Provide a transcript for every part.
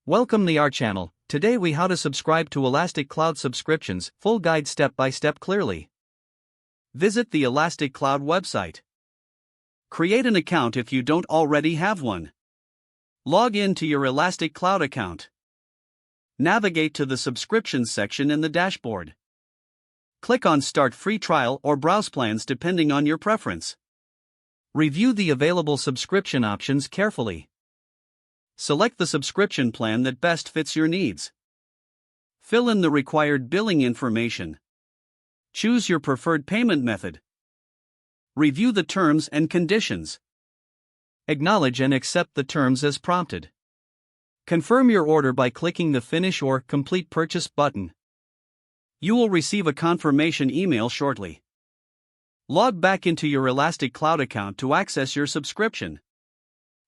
Welcome to our channel. Today we how to subscribe to Elastic Cloud subscriptions, full guide step by step clearly. Visit the Elastic Cloud website. Create an account if you don't already have one. Log in to your Elastic Cloud account. Navigate to the subscriptions section in the dashboard. Click on Start Free Trial or Browse Plans depending on your preference. Review the available subscription options carefully. Select the subscription plan that best fits your needs. Fill in the required billing information. Choose your preferred payment method. Review the terms and conditions. Acknowledge and accept the terms as prompted. Confirm your order by clicking the Finish or Complete Purchase button. You will receive a confirmation email shortly. Log back into your Elastic Cloud account to access your subscription.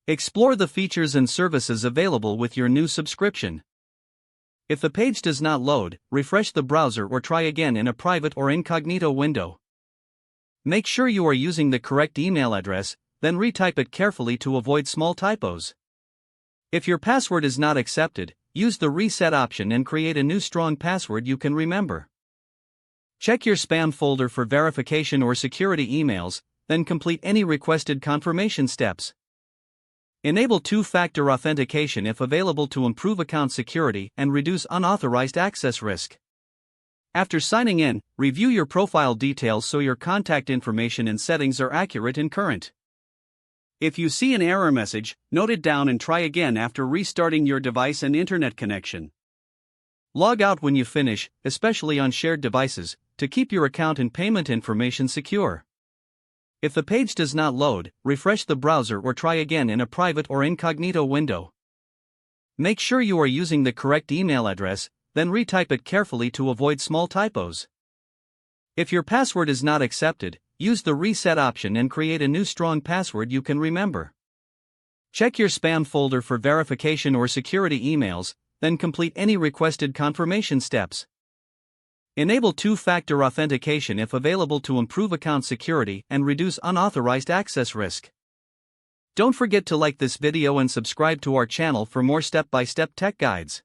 Explore the features and services available with your new subscription. If the page does not load, refresh the browser or try again in a private or incognito window. Make sure you are using the correct email address, then retype it carefully to avoid small typos. If your password is not accepted, use the reset option and create a new strong password you can remember. Check your spam folder for verification or security emails, then complete any requested confirmation steps. Enable two-factor authentication if available to improve account security and reduce unauthorized access risk. After signing in, review your profile details so your contact information and settings are accurate and current. If you see an error message, note it down and try again after restarting your device and internet connection. Log out when you finish, especially on shared devices, to keep your account and payment information secure. If the page does not load, refresh the browser or try again in a private or incognito window. Make sure you are using the correct email address, then retype it carefully to avoid small typos. If your password is not accepted, use the reset option and create a new strong password you can remember. Check your spam folder for verification or security emails, then complete any requested confirmation steps. Enable two-factor authentication if available to improve account security and reduce unauthorized access risk. Don't forget to like this video and subscribe to our channel for more step-by-step tech guides.